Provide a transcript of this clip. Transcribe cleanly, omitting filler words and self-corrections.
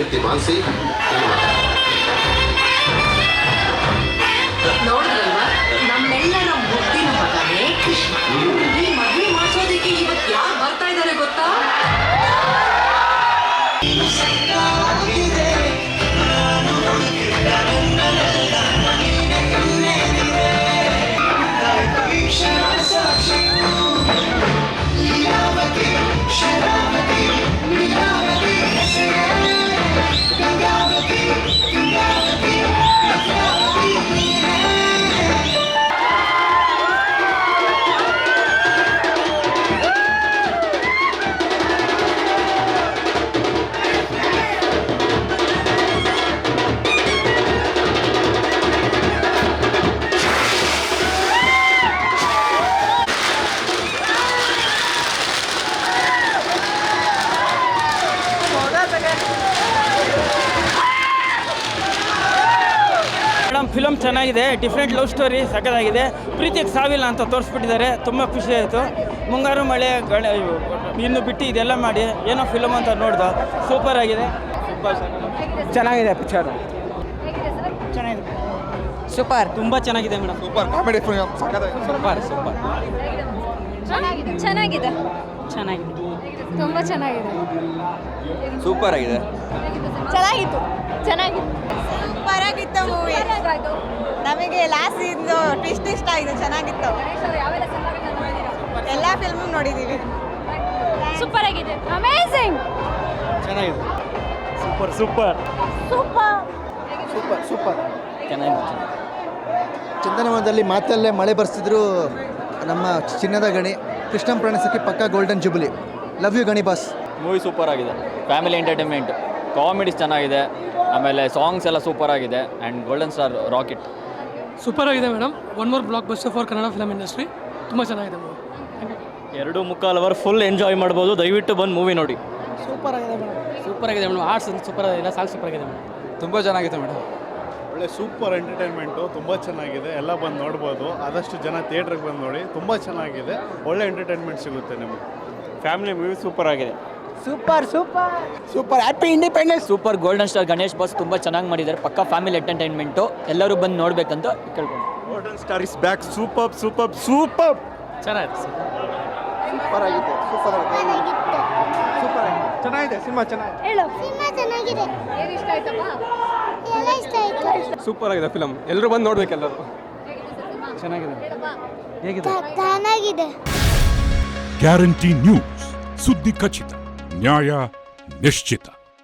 ಹೆಂಡತಿ ಮಾನಸಿ. ನೋಡಿದ್ರಲ್ವಾ, ನಮ್ಮೆಲ್ಲರ ಮುದ್ದಿನ ಮಗನೇ ಕೃಷ್ಣ. ಈ ಮದುವೆ ಮಾಡಿಸೋದಕ್ಕೆ ಇವತ್ತು ಯಾರು ಬರ್ತಾ ಇದ್ದಾರೆ ಗೊತ್ತಾ? ಫಿಲಮ್ ಚೆನ್ನಾಗಿದೆ, ಡಿಫ್ರೆಂಟ್ ಲವ್ ಸ್ಟೋರಿ ಸಖತ್ತಾಗಿದೆ. ಪ್ರೀತಿಗೆ ಸಾವಿಲ್ಲ ಅಂತ ತೋರಿಸ್ಬಿಟ್ಟಿದ್ದಾರೆ, ತುಂಬ ಖುಷಿ ಆಯಿತು. ಮುಂಗಾರು ಮಳೆ ಇನ್ನು ಬಿಟ್ಟು ಇದೆಲ್ಲ ಮಾಡಿ ಏನೋ ಫಿಲಮ್ ಅಂತ ನೋಡ್ದೆ, ಸೂಪರ್ ಆಗಿದೆ. ಚೆನ್ನಾಗಿದೆ ಪಿಕ್ಚರು, ಚೆನ್ನಾಗಿದೆ, ಸೂಪರ್, ತುಂಬ ಚೆನ್ನಾಗಿದೆ madam. Super comedy film, super super ಚೆನ್ನಾಗಿದೆ ಚೆನ್ನಾಗಿದೆ ತುಂಬ ಚೆನ್ನಾಗಿದೆ, ಸೂಪರ್ ಆಗಿದೆ, ಚೆನ್ನಾಗಿತ್ತು ಚೆನ್ನಾಗಿತ್ತು ಸೂಪರ್ ಆಗಿತ್ತು ಮೂವಿ. ನಮಗೆ ಲಾಸ್ಟ್ ಇದು ಟ್ವಿಸ್ಟ್ ಇಷ್ಟ ಆಗಿದೆ, ಚೆನ್ನಾಗಿತ್ತು. ಎಲ್ಲ ಫಿಲ್ಮ್ ನೋಡಿದ್ದೀವಿ. ಸೂಪರ್ ಆಗಿದೆ, ಅಮೇಝಿಂಗ್, ಚೆನ್ನಾಗಿದೆ, super super super super super ಚೆನ್ನಾಗಿದೆ. ಚಂದನವನದಲ್ಲಿ ಮಾತಲ್ಲೇ ಮಳೆ ಬರ್ಸಿದ್ರು ನಮ್ಮ ಚಿನ್ನದ ಗಣಿ. ಕೃಷ್ಣಂ ಪ್ರಾಣಸಖಿ ಪಕ್ಕ golden jubilee. Love you Gani boss. Movie super ಆಗಿದೆ, ಫ್ಯಾಮಿಲಿ ಎಂಟರ್ಟೈನ್ಮೆಂಟ್, ಕಾಮಿಡೀಸ್ ಚೆನ್ನಾಗಿದೆ, ಆಮೇಲೆ ಸಾಂಗ್ಸ್ ಎಲ್ಲ ಸೂಪರ್ ಆಗಿದೆ. And golden star rocket super ಆಗಿದೆ madam. One more blockbuster for Kannada film industry. ತುಂಬ ಚೆನ್ನಾಗಿದೆ ಮೂವಿ. 2.25 ಅವರ್ ಫುಲ್ ಎಂಜಾಯ್ ಮಾಡ್ಬೋದು, ದಯವಿಟ್ಟು ಬಂದು ಮೂವಿ ನೋಡಿ. ಸೂಪರ್ ಆಗಿದೆ ಮೇಡಮ್, ಸೂಪರ್ ಆಗಿದೆ ಮೇಡಮ್. ಆರ್ಟ್ಸ್ ಸೂಪರ್ ಆಗಿದೆ, ಸಾಂಗ್ ಸೂಪರ್ ಆಗಿದೆ ಮೇಡಮ್. ತುಂಬ ಚೆನ್ನಾಗಿದೆ ಮೇಡಮ್. ಒಳ್ಳೆ ಸೂಪರ್ ಎಂಟರ್ಟೈನ್ಮೆಂಟು, ತುಂಬ ಚೆನ್ನಾಗಿದೆ, ಎಲ್ಲ ಬಂದು ನೋಡ್ಬೋದು. ಆದಷ್ಟು ಜನ ಥಿಯೇಟ್ರಿಗೆ ಬಂದು ನೋಡಿ, ತುಂಬ ಚೆನ್ನಾಗಿದೆ, ಒಳ್ಳೆ ಎಂಟರ್ಟೈನ್ಮೆಂಟ್ ಸಿಗುತ್ತೆ ನಿಮಗೆ. ಫ್ಯಾಮಿಲಿ ಮೂವಿ ಸೂಪರ್ ಆಗಿದೆ. Super super super happy independence. Super golden star Ganesh boss ತುಂಬ ಚೆನ್ನಾಗಿ ಮಾಡಿದ್ದಾರೆ, ಪಕ್ಕ ಫ್ಯಾಮಿಲಿ ಎಂಟರ್ಟೈನ್ಮೆಂಟು, ಎಲ್ಲರೂ ಬಂದು ನೋಡಬೇಕಂತ ಕೇಳ್ಕೊಂಡು. Golden star is back. Super super super ಚೆನ್ನಾಗಿದೆ, ಸೂಪರ್ ಆಗಿದೆ, ಸೂಪರ್ ಆಗಿದೆ, ಸೂಪರ್ ಆಗಿದೆ, ಚೆನ್ನಾಗಿದೆ ಸಿನಿಮಾ, ಚೆನ್ನಾಗಿದೆ, ಹೇಳು. ಸಿನಿಮಾ ಚೆನ್ನಾಗಿದೆ, ಏನು ಇಷ್ಟ ಆಯ್ತಪ್ಪ? ಎಲ್ಲ ಇಷ್ಟ ಆಯ್ತು, ಸೂಪರ್ ಆಗಿದೆ ಫಿಲಮ್. ಎಲ್ಲರೂ ಬಂದು ನೋಡ್ಬೇಕು, ಎಲ್ಲರೂ ಚೆನ್ನಾಗಿದೆ, ಹೇಗಿದೆ, ಚೆನ್ನಾಗಿದೆ. ಗ್ಯಾರಂಟಿ ನ್ಯೂಸ್, ಸುದ್ದಿ ಖಚಿತ, ನ್ಯಾಯ ನಿಶ್ಚಿತ.